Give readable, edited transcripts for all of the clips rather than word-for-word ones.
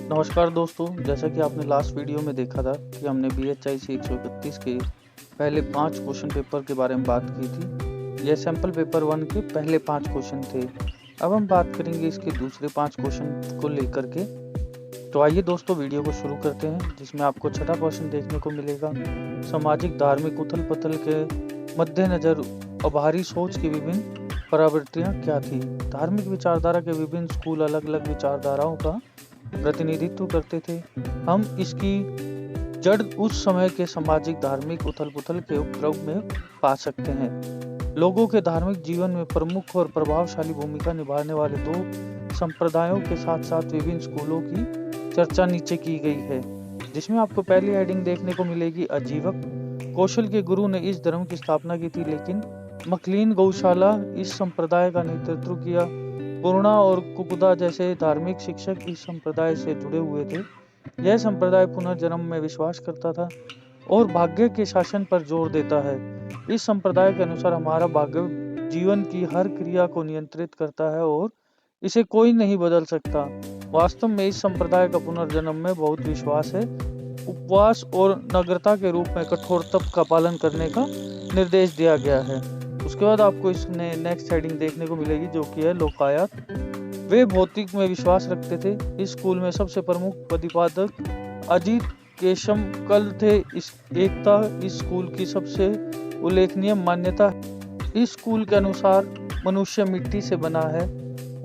नमस्कार दोस्तों, जैसा कि आपने लास्ट वीडियो में देखा था कि हमने BHIC 131 के पहले 5 क्वेश्चन पेपर के बारे में बात की थी। यह सैंपल पेपर 1 के पहले 5 क्वेश्चन थे। अब हम बात करेंगे इसके दूसरे 5 क्वेश्चन को लेकर के। तो आइए दोस्तों वीडियो को शुरू करते हैं, जिसमें आपको छठा क्वेश्चन देखने को मिलेगा। सामाजिक धार्मिक उथल-पुथल के मद्देनजर अबाहरी सोच की विभिन्न प्रवृत्तियाँ क्या थी? धार्मिक विचारधारा के विभिन्न स्कूल अलग-अलग विचारधाराओं का प्रतिनिधित्व करते थे। हम इसकी जड़ उस समय के सामाजिक धार्मिक उथल-पुथल के उपद्रव में पा सकते हैं। लोगों के धार्मिक जीवन में प्रमुख और प्रभावशाली भूमिका निभाने वाले 2 संप्रदायों के साथ-साथ विभिन्न स्कूलों की चर्चा नीचे की गई है, जिसमें आपको पहली हेडिंग देखने को मिलेगी आजीवक। कौशल के गुरु ने इस धर्म की स्थापना की थी, लेकिन मकलीन गौशाला इस संप्रदाय का नेतृत्व किया। पूर्णा और कुकुदा जैसे धार्मिक शिक्षक इस संप्रदाय से जुड़े हुए थे। यह संप्रदाय पुनर्जन्म में विश्वास करता था और भाग्य के शासन पर जोर देता है। इस संप्रदाय के अनुसार हमारा भाग्य जीवन की हर क्रिया को नियंत्रित करता है और इसे कोई नहीं बदल सकता। वास्तव में इस संप्रदाय का पुनर्जन्म में बहुत विश्वास है। उपवास और नग्नता के रूप में कठोर तप का पालन करने का निर्देश दिया गया है। उसके बाद आपको इसमें नेक्स्ट हेडिंग देखने को मिलेगी, जो कि है लोकायत। वे भौतिक में विश्वास रखते थे। इस स्कूल में सबसे प्रमुख प्रतिपादक अजीत केशमकल थे। इस एकता इस स्कूल की सबसे उल्लेखनीय मान्यता है। इस स्कूल के अनुसार मनुष्य मिट्टी से बना है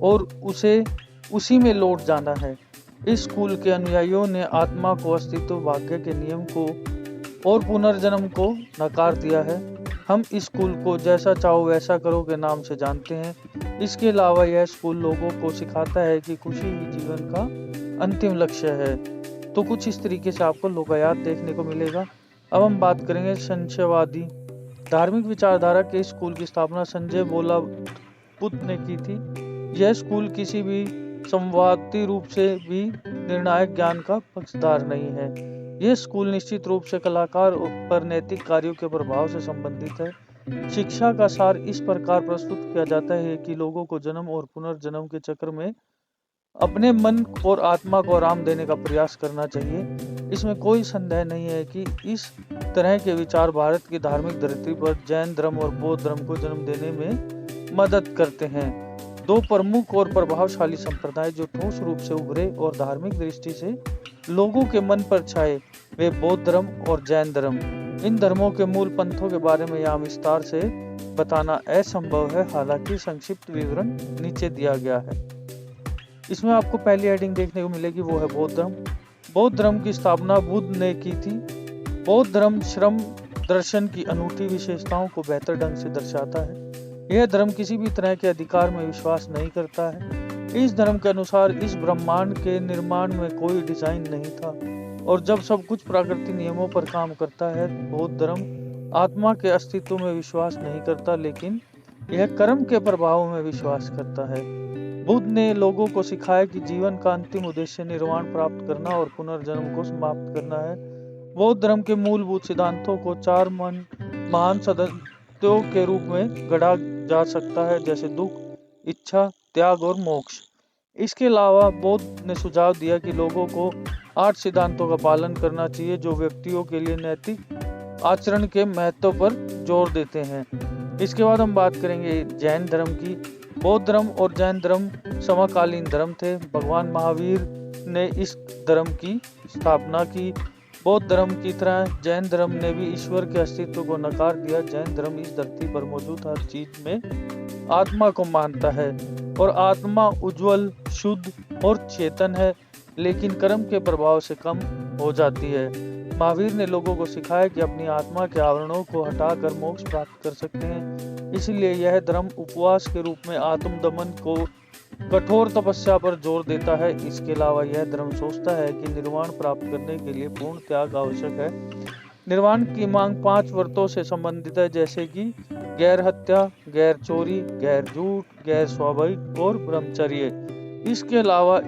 और उसे उसी में लौट जाना है। इस स्कूल के अनुयायियों ने आत्मा को, अस्तित्व, भाग्य के नियम को और पुनर्जन्म को नकार दिया है। हम इस स्कूल को जैसा चाहो वैसा करो के नाम से जानते हैं। इसके अलावा यह स्कूल लोगों को सिखाता है कि खुशी ही जीवन का अंतिम लक्ष्य है। तो कुछ इस तरीके से आपको लोकायत देखने को मिलेगा। अब हम बात करेंगे संशयवादी धार्मिक विचारधारा के स्कूल की स्थापना संजय बोलापुत ने की थी। यह स्कूल किसी भी संवादी रूप से भी निर्णायक ज्ञान का पक्षधर नहीं है। यह स्कूल निश्चित रूप से कलाकार पर नैतिक कार्यों के प्रभाव से संबंधित है। शिक्षा का सार इस प्रकार प्रस्तुत किया जाता है कि लोगों को जन्म और पुनर्जन्म के चक्र में अपने मन और आत्मा को आराम देने का प्रयास करना चाहिए। इसमें कोई संदेह नहीं है कि इस तरह के विचार भारत की धार्मिक धरती पर जैन धर्म और बौद्ध धर्म को जन्म देने में मदद करते हैं। 2 प्रमुख और प्रभावशाली संप्रदाय जो ठोस रूप से उभरे और धार्मिक दृष्टि से लोगों के मन पर छाए, वे बौद्ध धर्म और जैन धर्म। इन धर्मों के मूल पंथों के बारे में यहाँ विस्तार से बताना असंभव है, हालांकि संक्षिप्त विवरण नीचे दिया गया है। इसमें आपको पहली हेडिंग देखने को मिलेगी, वो है बौद्ध धर्म। बौद्ध धर्म की स्थापना बुद्ध ने की थी। बौद्ध धर्म श्रम दर्शन की अनूठी विशेषताओं को बेहतर ढंग से दर्शाता है। यह धर्म किसी भी तरह के अधिकार में विश्वास नहीं करता है। इस धर्म के अनुसार इस ब्रह्मांड के निर्माण में कोई डिजाइन नहीं था और जब सब कुछ प्रकृति नियमों पर काम करता है। बौद्ध धर्म आत्मा के अस्तित्व में विश्वास नहीं करता, लेकिन यह कर्म के प्रभाव में विश्वास करता है। बुद्ध ने लोगों को सिखाया कि जीवन का अंतिम उद्देश्य निर्वाण प्राप्त करना और पुनर्जन्म को समाप्त करना है। बौद्ध धर्म के मूलभूत सिद्धांतों को 4 महान सत्यों के रूप में गढ़ा जा सकता है, जैसे दुख, इच्छा, त्याग और मोक्ष। इसके अलावा बौद्ध ने सुझाव दिया कि लोगों को 8 सिद्धांतों का पालन करना चाहिए, जो व्यक्तियों के लिए नैतिक आचरण के महत्व पर जोर देते हैं। इसके बाद हम बात करेंगे जैन धर्म की। बौद्ध धर्म और जैन धर्म समकालीन धर्म थे। भगवान महावीर ने इस धर्म की स्थापना की। बौद्ध धर्म की तरह जैन धर्म ने भी ईश्वर के अस्तित्व को नकार दिया। जैन धर्म इस धरती पर मौजूद हर चीज में आत्मा को मानता है और आत्मा उज्जवल, शुद्ध और चेतन है, लेकिन कर्म के प्रभाव से कम हो जाती है। महावीर ने लोगों को सिखाया कि अपनी आत्मा के आवरणों को हटाकर मोक्ष प्राप्त कर सकते हैं। इसलिए यह धर्म उपवास के रूप में आत्मदमन को कठोर तपस्या पर जोर देता है। इसके अलावा यह धर्म सोचता है कि निर्वाण प्राप्त करने के लिए पूर्ण त्याग आवश्यक है। निर्वाण की मांग 5 व्रतों से संबंधित है, जैसे कि गैर हत्या, गैर चोरी, गैर झूठ, गैर स्वाभाविक और ब्रह्मचर्य। इसके अलावा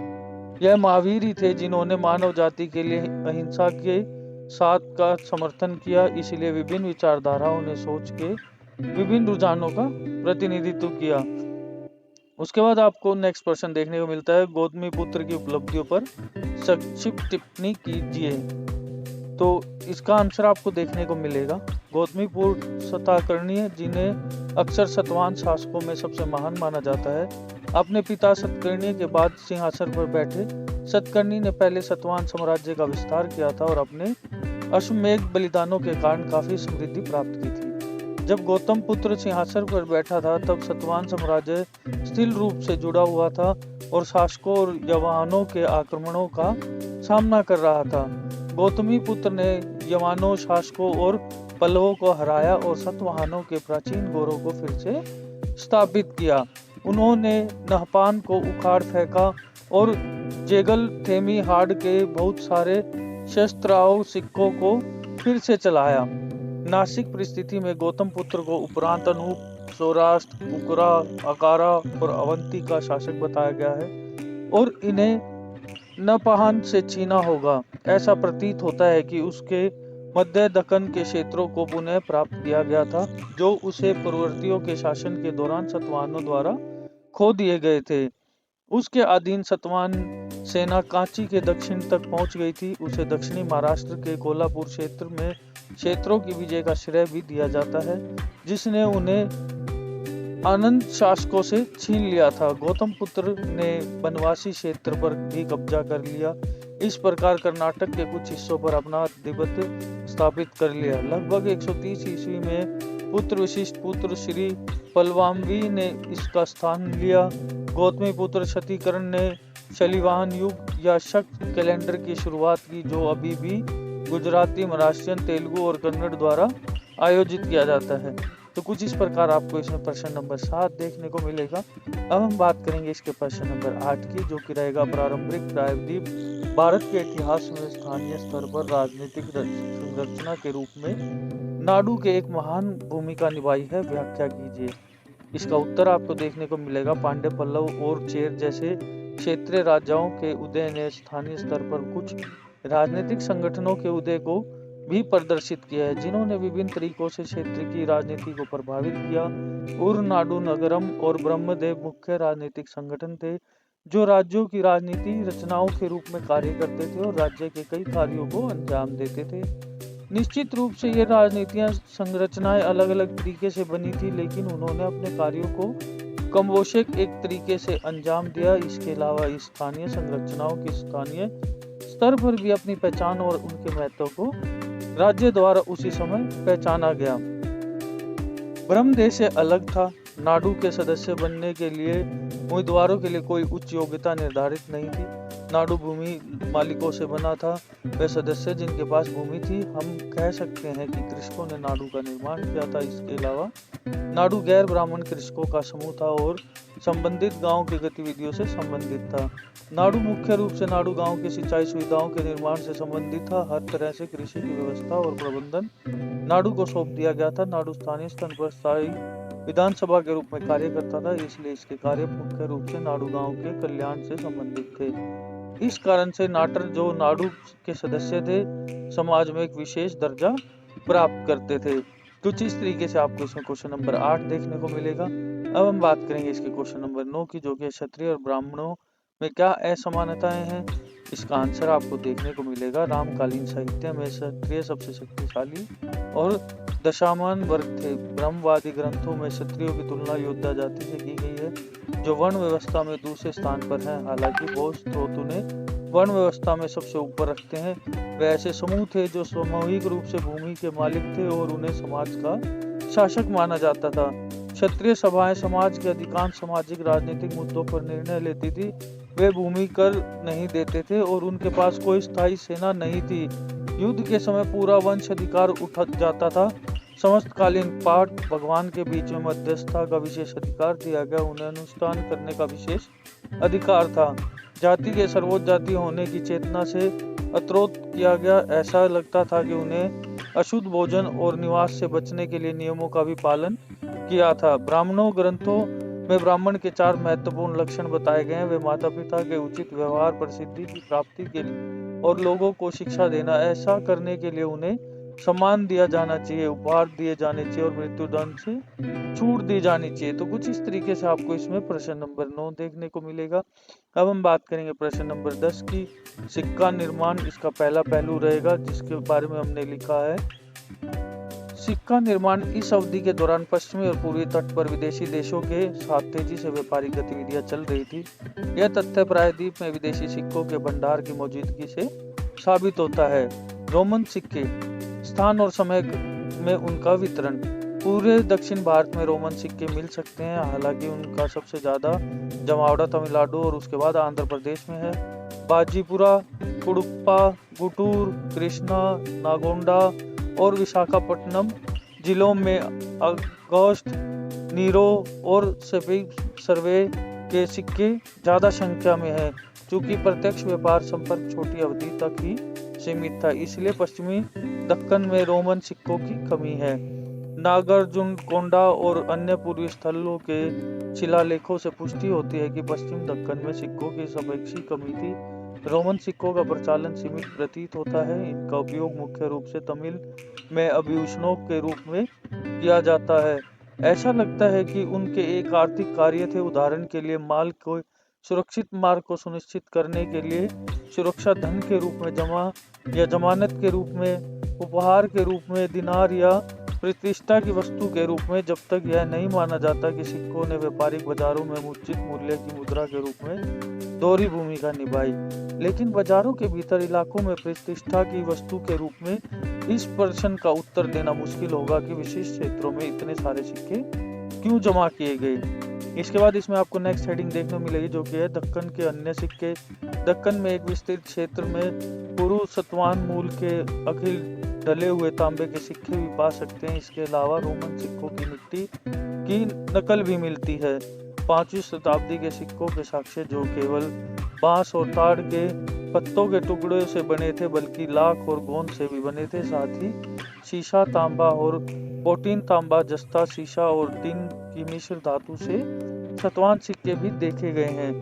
यह महावीर ही थे जिन्होंने मानव जाति के लिए अहिंसा के साथ का समर्थन किया। इसलिए विभिन्न विचारधाराओं ने सोच के विभिन्न रुझानों का प्रतिनिधित्व किया। उसके बाद आपको नेक्स्ट प्रश्न देखने को मिलता है, गौतमीपुत्र की उपलब्धियों पर संक्षिप्त टिप्पणी कीजिए। तो इसका आंसर आपको देखने को मिलेगा, गौतमीपुत्र सताकर्णी, जिन्हें अक्सर सतवाहन शासकों में सबसे महान माना जाता है, अपने पिता सतकर्णी के बाद सिंहासन पर बैठे। सतकर्णी ने पहले सतवाहन साम्राज्य का विस्तार किया था और अपने अश्वमेध बलिदानों के कारण काफी समृद्धि प्राप्त की थी। जब गौतम पुत्र सिंहासन पर बैठा था तब सतवाहन साम्राज्य स्थिर रूप से जुड़ा हुआ था और शासकों और यवानों के आक्रमणों का सामना कर रहा था। गौतमी पुत्र ने यवानों, शासकों और पल्लवों को हराया और सतवाहनों के प्राचीन गौरव को फिर से स्थापित किया। उन्होंने नहपान को उखाड़ फेंका और जेगल थेमी हाड़ के बहुत सारे शस्त्राओं सिक्कों को फिर से चलाया। नासिक परिस्थिति में गौतम पुत्र को उपरांत अनूप, सौराष्ट्र, उकरा, अकारा और अवंती का शासक बताया गया है और इन्हें नपहान से छीना होगा। ऐसा प्रतीत होता है कि उसके मध्य दक्कन के क्षेत्रों को पुनः प्राप्त किया गया था, जो उसे पूर्ववर्तियों के शासन के दौरान सतवाहनों द्वारा खो दिए गए थे। उसके अधीन सतवाहन सेना कांची के दक्षिण तक पहुंच गई थी। उसे दक्षिणी महाराष्ट्र के कोल्हापुर क्षेत्र में क्षेत्रों की विजय का श्रेय भी दिया जाता है, जिसने उन्हें आनंद शासकों से छीन लिया था। गौतम पुत्र ने बनवासी क्षेत्र पर भी कब्जा कर लिया। इस प्रकार कर्नाटक के कुछ हिस्सों पर अपना आधिपत्य स्थापित कर लिया। लगभग 130 ईस्वी में पुत्र विशिष्ट पुत्र श्री पलवामवी ने इसका स्थान लिया। गौतमी पुत्र शतीकरण ने शलिवाहन युग या शक कैलेंडर की शुरुआत की, जो अभी भी गुजराती, महाराष्ट्रियन, तेलुगु और कन्नड़ द्वारा आयोजित किया जाता है। तो कुछ इस प्रकार आपको इसमें प्रश्न नंबर 7 देखने को मिलेगा। अब हम बात करेंगे इसके प्रश्न नंबर 8 की, जो कि रहेगा प्रारंभिक प्रायद्वीप भारत के इतिहास में स्थानीय स्तर पर राजनीतिक संरचना के रूप में नाडु के एक महान भूमिका निभाई है, व्याख्या कीजिए। इसका उत्तर आपको देखने को मिलेगा, पांड्य, पल्लव और चेर जैसे क्षेत्रीय राजाओं के उदय ने स्थानीय स्तर पर कुछ राजनीतिक संगठनों के उदय को भी प्रदर्शित किया है, जिन्होंने विभिन्न तरीकों से क्षेत्र की राजनीति को प्रभावित किया। उरनाडु नगरम और ब्रह्मदेव मुख्य राजनीतिक संगठन थे, जो राज्यों की राजनीति रचनाओं के रूप में कार्य करते थे और राज्य के कई कार्यों को अंजाम देते थे। निश्चित रूप से ये राजनीतियां संरचनाएं अलग अलग तरीके से बनी थी, लेकिन उन्होंने अपने कार्यों को कमोबेश एक तरीके से अंजाम दिया। इसके अलावा इस स्थानीय संरचनाओं की स्थानीय स्तर पर भी अपनी पहचान और उनके महत्व को राज्य द्वारा उसी समय पहचाना गया। ब्रह्मदेश से अलग था। नाडु के सदस्य बनने के लिए उम्मीदवारों के लिए कोई उच्च योग्यता निर्धारित नहीं थी। नाडु भूमि मालिकों से बना था। वे सदस्य जिनके पास भूमि थी, हम कह सकते हैं कि कृषकों ने नाडु का निर्माण किया था। इसके अलावा नाडु गैर ब्राह्मण कृषकों का समूह था और संबंधित गांव की गतिविधियों से संबंधित था। नाडु मुख्य रूप से नाडु गांव की सिंचाई सुविधाओं के निर्माण से संबंधित था। हर तरह से कृषि की व्यवस्था और प्रबंधन नाडु को सौंप दिया गया था। नाडु स्थानीय स्तर पर स्थायी विधानसभा के रूप में कार्य करता था, इसलिए इसके कार्य मुख्य रूप से नाडु गांव के कल्याण से संबंधित थे। इस कारण से नाटर, जो नाडु के सदस्य थे, समाज में एक विशेष दर्जा प्राप्त करते थे। कुछ इस तरीके से आपको इसमें क्वेश्चन नंबर 8 देखने को मिलेगा। अब हम बात करेंगे इसके क्वेश्चन नंबर 9 की, जो कि क्षत्रिय और ब्राह्मणों में क्या असमानताएं हैं। इसका आंसर आपको देखने को मिलेगा, रामकालीन साहित्य में क्षत्रिय सबसे शक्तिशाली और दशामान वर्ग थे। ब्रह्मवादी ग्रंथों में क्षत्रियों की तुलना योद्धा जाति से की गई है, जो वर्ण व्यवस्था में दूसरे स्थान पर है। हालांकि बहुत स्रोत उन्हें वर्ण व्यवस्था में सबसे ऊपर रखते हैं। वे ऐसे समूह थे जो सामूहिक रूप से भूमि के मालिक थे और उन्हें समाज का शासक माना जाता था। क्षत्रिय सभाएं समाज के अधिकांश सामाजिक राजनीतिक मुद्दों पर निर्णय लेती थी। वे भूमि कर नहीं देते थे और उनके पास कोई स्थायी सेना नहीं थी। युद्ध के समय पूरा वंश अधिकार उठ जाता था। समस्तकालीन पाठ भगवान के बीच में मध्यस्थता का विशेष अधिकार दिया गया। उन्हें अनुष्ठान करने का विशेष अधिकार था। जाति के सर्वोच्च जाति होने की चेतना से अत्रोत किया गया। ऐसा लगता था कि उन्हें अशुद्ध भोजन और निवास से बचने के लिए नियमों का भी पालन किया था। ब्राह्मणों ग्रंथों में ब्राह्मण के 4 महत्वपूर्ण लक्षण बताए गए हैं। वे माता पिता के उचित व्यवहार, प्रसिद्धि की प्राप्ति के लिए और लोगों को शिक्षा देना। ऐसा करने के लिए उन्हें सम्मान दिया जाना चाहिए, उपहार दिए जाने चाहिए और मृत्युदंड से छूट दी जानी चाहिए। तो कुछ इस तरीके से आपको इसमें प्रश्न नंबर 9 देखने को मिलेगा। अब हम बात करेंगे प्रश्न नंबर 10 की। सिक्का निर्माण इसका पहला पहलू रहेगा, जिसके बारे में हमने लिखा है, सिक्का निर्माण इस अवधि के दौरान पश्चिमी और पूर्वी तट पर विदेशी देशों के साथ तेजी से व्यापारिक गतिविधियां चल रही थी। यह तथ्य प्रायद्वीप में विदेशी सिक्कों के भंडार की मौजूदगी से साबित होता है। रोमन सिक्के, स्थान और समय में उनका वितरण। पूरे दक्षिण भारत में रोमन सिक्के मिल सकते हैं, हालांकि उनका सबसे ज्यादा जमावड़ा तमिलनाडु और उसके बाद आंध्र प्रदेश में है। बाजीपुरा, कुडुप्पा, गुटूर, कृष्णा, नागोंडा और विशाखापट्टनम जिलों में अगस्त, नीरो और सर्वे के सिक्के ज्यादा संख्या में हैं। चूंकि प्रत्यक्ष व्यापार संपर्क छोटी अवधि तक ही सीमित था, इसलिए पश्चिमी दक्कन में रोमन सिक्कों की कमी है। नागार्जुन कोंडा और अन्य पूर्वी स्थलों के शिलालेखों से पुष्टि होती है कि पश्चिम दक्कन में सिक्कों की सापेक्षिक कमी थी। रोमन सिक्कों का प्रचलन सीमित प्रतीत होता है। इनका उपयोग मुख्य रूप से तमिल में आभूषणों के रूप में किया जाता है। ऐसा लगता है कि उनके एक आर्थिक कार्य थे। उदाहरण के लिए, माल को सुरक्षित मार्ग को सुनिश्चित करने के लिए सुरक्षा धन के रूप में जमा या जमानत के रूप में, उपहार के रूप में, दिनार या प्रतिष्ठा की वस्तु के रूप में, जब तक यह नहीं माना जाता कि सिक्कों ने व्यापारिक बाजारों में उचित मूल्य की मुद्रा के रूप में दोहरी भूमिका निभाई। लेकिन बाजारों के भीतर इलाकों में प्रतिष्ठा की वस्तु के रूप में इस प्रश्न का उत्तर देना मुश्किल होगा कि विशिष्ट क्षेत्रों में इतने सारे सिक्के क्यों जमा किए गए। इसके बाद इसमें आपको नेक्स्ट हेडिंग देखने मिलेगी, जो कि है दक्कन के अन्य सिक्के। दक्कन में एक विस्तृत क्षेत्र में पुरु सतवान मूल के अखिल ढले हुए तांबे के सिक्के भी पा सकते हैं। इसके अलावा रोमन सिक्कों की मिट्टी की नकल भी मिलती है। 5वीं शताब्दी के सिक्कों के साक्ष्य, जो केवल बांस और ताड़ के पत्तों के टुकड़े से बने थे, बल्कि लाख और गोंद से भी बने थे। साथ ही शीशा, तांबा और पोटीन तांबा, जस्ता, शीशा और टिन की मिश्र धातु से सतवान सिक्के भी देखे गए हैं।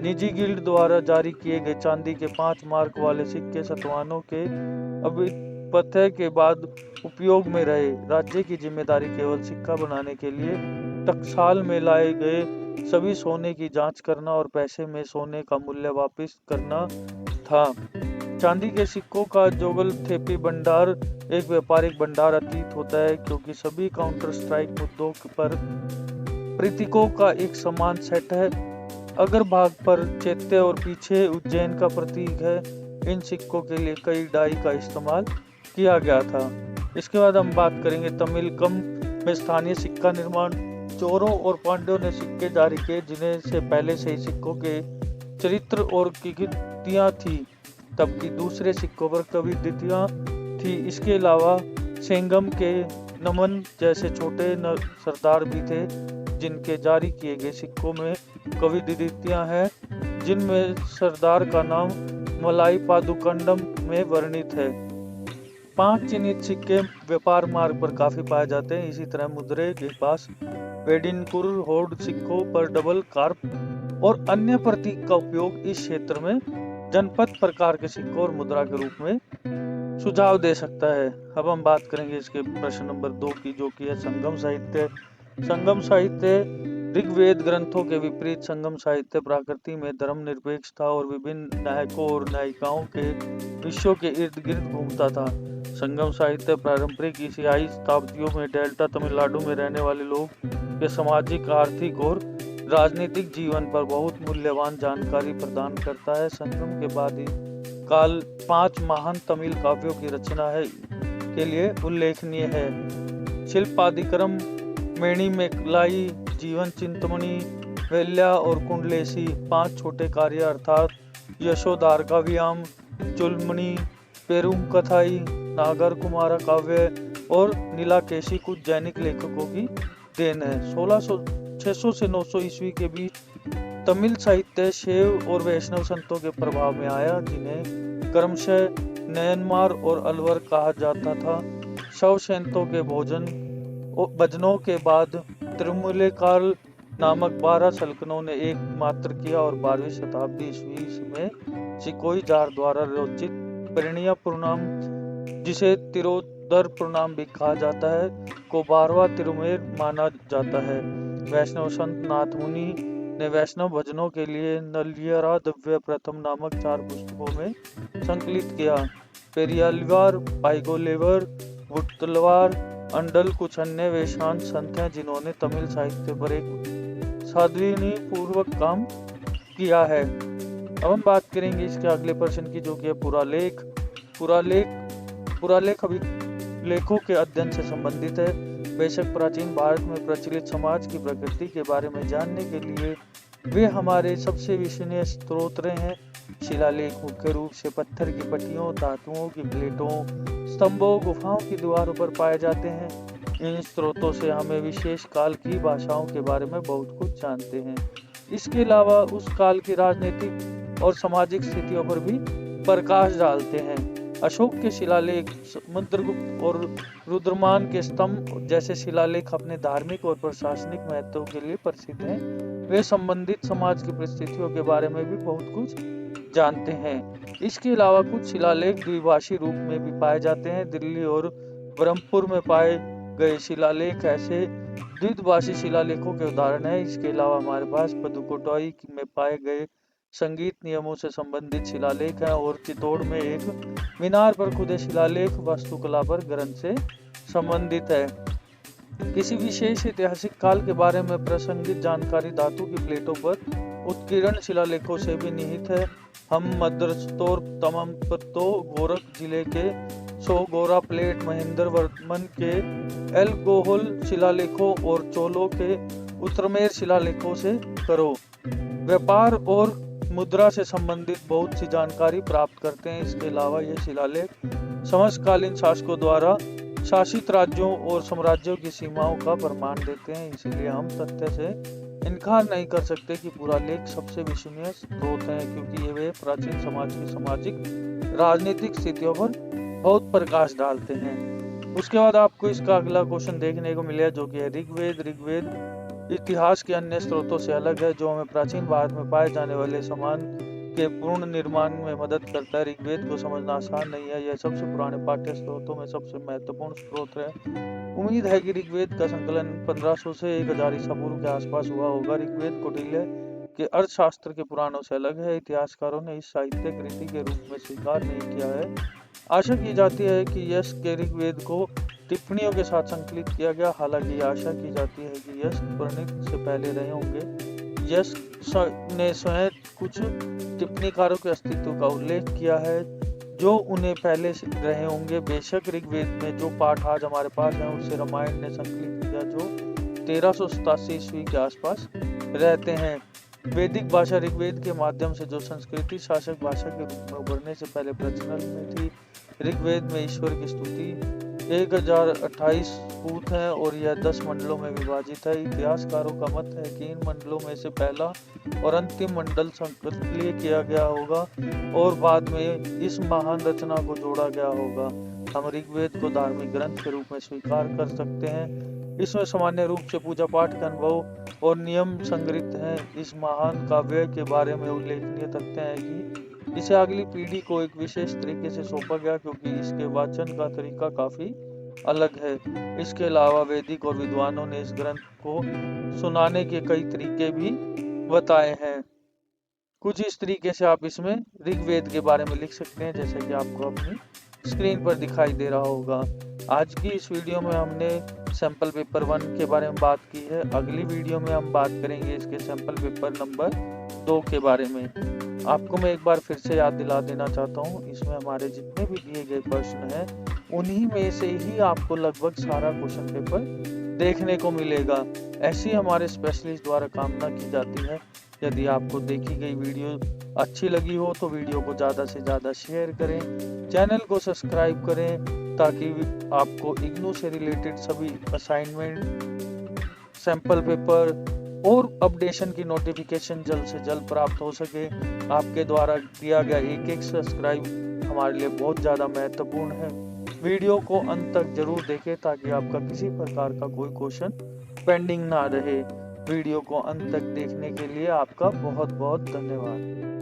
निजी गिल्ड द्वारा जारी किए गए चांदी के 5 मार्क वाले सिक्के सतवानों के अभिपत्य के बाद उपयोग में रहे। राज्य की जिम्मेदारी केवल सिक्का बनाने के लिए टकसाल में लाए गए सभी सोने की जांच करना और पैसे में सोने का मूल्य वापस करना था। चांदी के सिक्कों का जोगल थेपी भंडार एक व्यापारिक भंडार अतीत होता है, क्योंकि सभी काउंटर स्ट्राइक मुद्दों पर प्रतीकों का एक समान सेट है। अगर भाग पर चैत्य और पीछे उज्जैन का प्रतीक है। इन सिक्कों के लिए कई डाई का इस्तेमाल किया गया था। इसके बाद हम बात करेंगे तमिलकम में स्थानीय सिक्का निर्माण। चोरों और पांड्यों ने सिक्के जारी किए, जिन्हें से पहले से ही सिक्कों के चरित्र और कीर्तियां थी, तबकि दूसरे सिक्कों पर कविदितियां थी। इसके अलावा सेंगम के नमन जैसे छोटे सरदार भी थे, जिनके जारी किए गए सिक्कों में कविदितियां हैं, जिनमें सरदार का नाम मलाई पादुकंडम में वर्णित है। 5 चिन्हित सिक्के व्यापार मार्ग पर काफी पाए जाते हैं। इसी तरह मुद्रे के पास वेडिनपुर होड सिक्कों पर डबल कार्प और अन्य प्रतीक का उपयोग इस क्षेत्र में जनपद प्रकार के सिक्कों और मुद्रा के रूप में सुझाव दे सकता है। अब हम बात करेंगे इसके प्रश्न नंबर 2 की, जो कि है संगम साहित्य। संगम साहित्य ऋग्वेद ग्रंथों के विपरीत संगम साहित्य प्रकृति में धर्मनिरपेक्षता और विभिन्न नायकों और नायिकाओं के विषयों के इर्द गिर्द घूमता था। संगम साहित्य पारंपरिक एशियाई शताब्दियों में डेल्टा तमिलनाडु में रहने वाले लोग के सामाजिक, आर्थिक और राजनीतिक जीवन पर बहुत मूल्यवान जानकारी प्रदान करता है। संगम के बाद ही काल 5 महान तमिल काव्यों की रचना है के लिए उल्लेखनीय है। शिल्पादिक्रम, मेणी मेकलाई, जीवन चिंतमणि, वेल्या और कुंडलेसी। 5 छोटे कार्य अर्थात यशोदार्काव्याम, चुलमणि, पेरुम कथाई, नागर कुमारा काव्य और नीलाकेशी कुछ जैनिक लेखकों की देन है। 600 से 900 ईस्वी के बीच तमिल साहित्य शैव और वैष्णव संतों के प्रभाव में आया, जिन्हें क्रमशः नयनमार और अलवर कहा जाता था। शव संतों के भजनों के बाद तिरुमलेकाल नामक 12 सल्तनों ने एक मात्र किया और 12वीं शताब्दी ईस्वी में सिकोई जार द्वारा रचित परिणय पुराणम, जिसे तिरोदान उदर प्रणाम भी कहा जाता है, को 12वां तिरुमेर माना जाता है। वैष्णव संत नाथ मुनि ने वैष्णव भजनों के लिए नलियरा दिव्य प्रथम नामक 4 पुस्तकों में संकलित किया। पेरियालवार, पाइगोलेवर, वुट्टलवार, अंडल कुछ अन्य वेशांत संत हैं जिन्होंने तमिल साहित्य पर एक साधुनी पूर्वक काम किया है। अब हम बात करेंगे इसके अगले प्रश्न की, जो कि है पुरालेख। पुरालेख अभिलेखों के अध्ययन से संबंधित है। बेशक प्राचीन भारत में प्रचलित समाज की प्रकृति के बारे में जानने के लिए वे हमारे सबसे विश्वसनीय स्रोत हैं। शिलालेख मुख्य रूप से पत्थर की पट्टियों, धातुओं की प्लेटों, स्तंभों, गुफाओं की दीवारों पर पाए जाते हैं। इन स्रोतों से हमें विशेष काल की भाषाओं के बारे में बहुत कुछ जानते हैं। इसके अलावा उस काल की राजनीतिक और सामाजिक स्थितियों पर भी प्रकाश डालते हैं। अशोक के शिलालेख, समुद्रगुप्त और रुद्रमान के स्तंभ जैसे शिलालेख अपने धार्मिक और प्रशासनिक महत्व के लिए प्रसिद्ध हैं। वे संबंधित समाज की परिस्थितियों के बारे में भी बहुत कुछ जानते हैं। इसके अलावा कुछ शिलालेख द्विभाषी रूप में भी पाए जाते हैं। दिल्ली और ब्रह्मपुर में पाए गए शिलालेख ऐसे द्विभाषी शिलालेखों के उदाहरण हैं। इसके अलावा हमारे पास पुदुकोट्टई में पाए गए संगीत नियमों से संबंधित शिलालेख हैं और चित्तौड़ में एक मीनार पर खुदे शिलालेख वास्तुकला पर ग्रंथ से संबंधित है। किसी विशेष ऐतिहासिक काल के बारे में प्रासंगिक जानकारी धातु की प्लेटों पर उत्कीर्ण शिलालेखों से भी निहित है। हम मद्रस्तोर तममपतो गोरख जिले के सोगोरा प्लेट, महेंद्र वर्मन के एल्कोहल शिलालेखों और चोलों के उत्तरमेर शिलालेखों से करो। व्यापार और मुद्रा से संबंधित बहुत सी जानकारी प्राप्त करते हैं। इसके अलावा ये शिलालेख समकालीन शासकों द्वारा शासित राज्यों और साम्राज्यों की सीमाओं का प्रमाण देते हैं। इसलिए हम तथ्य से इनकार नहीं कर सकते कि पुरालेख सबसे विश्वसनीय स्रोत हैं, क्योंकि ये वे प्राचीन समाज की सामाजिक राजनीतिक स्थितियों पर बहुत प्रकाश डालते हैं। उसके बाद आपको इसका अगला क्वेश्चन देखने को मिलेगा, जो कि है ऋग्वेद। ऋग्वेद इतिहास के अन्य स्रोतों से अलग है, जो हमें प्राचीन भारत में पाए जाने वाले सामान के पूर्ण निर्माण में मदद करता है। ऋग्वेद को समझना आसान नहीं है, यह सबसे पुराने पाठ्य स्रोतों में सबसे महत्वपूर्ण स्रोत है। उम्मीद है कि ऋग्वेद का संकलन 1500 से 1000 ईसा पूर्व के आसपास हुआ होगा। ऋग्वेद कौटिल्य के अर्थशास्त्र के पुराणों से अलग है। इतिहासकारों ने इस साहित्य कृति के रूप में स्वीकार नहीं किया है। आशा की जाती है कि यश के ऋग्वेद को टिप्पणियों के साथ संकलित किया गया। हालांकि आशा की जाती है कि यश प्रणीत से पहले रहे होंगे। यश ने स्वयं कुछ टिप्पणीकारों के अस्तित्व का उल्लेख किया है जो उन्हें पहले रहे होंगे। बेशक ऋग्वेद में जो पाठ आज हमारे पास है उसे रामायण ने संकलित किया, जो 1387 ईस्वी के आसपास रहते हैं। वैदिक भाषा ऋग्वेद के माध्यम से जो संस्कृति शासक भाषा के रूप में उभरने से पहले प्रचलन में थी। ऋग्वेद में ईश्वर की स्तुति 1028 सूक्त हैं और यह 10 मंडलों में विभाजित है। इतिहासकारों का मत है कि इन मंडलों में से पहला और अंतिम मंडल संकलित किया गया होगा और बाद में इस महान रचना को जोड़ा गया होगा। हम ऋग्वेद को धार्मिक ग्रंथ के रूप में स्वीकार कर सकते हैं। इसमें सामान्य रूप से पूजा पाठ के अनुभव और नियम संग्रहित हैं। इस महान काव्य के बारे में उल्लेखनीय तथ्य है कि इसे अगली पीढ़ी को एक विशेष तरीके से सौंपा गया, क्योंकि इसके वाचन का तरीका काफी अलग है। इसके अलावा वैदिक और विद्वानों ने इस ग्रंथ को सुनाने के कई तरीके भी बताए हैं। कुछ इस तरीके से आप इसमें ऋग्वेद के बारे में लिख सकते हैं, जैसे कि आपको अपनी स्क्रीन पर दिखाई दे रहा होगा। आज की इस वीडियो में हमने सैंपल पेपर 1 के बारे में बात की है। अगली वीडियो में हम बात करेंगे इसके सैंपल पेपर नंबर 2 के बारे में। आपको मैं एक बार फिर से याद दिला देना चाहता हूँ, इसमें हमारे जितने भी दिए गए प्रश्न हैं उन्हीं में से ही आपको लगभग सारा क्वेश्चन पेपर देखने को मिलेगा। ऐसी हमारे स्पेशलिस्ट द्वारा कामना की जाती है। यदि आपको देखी गई वीडियो अच्छी लगी हो तो वीडियो को ज़्यादा से ज़्यादा शेयर करें, चैनल को सब्सक्राइब करें, ताकि आपको इग्नू से रिलेटेड सभी असाइनमेंट, सैंपल पेपर और अपडेशन की नोटिफिकेशन जल्द से जल्द प्राप्त हो सके। आपके द्वारा दिया गया एक सब्सक्राइब हमारे लिए बहुत ज़्यादा महत्वपूर्ण है। वीडियो को अंत तक जरूर देखें ताकि आपका किसी प्रकार का कोई क्वेश्चन पेंडिंग ना रहे। वीडियो को अंत तक देखने के लिए आपका बहुत बहुत धन्यवाद।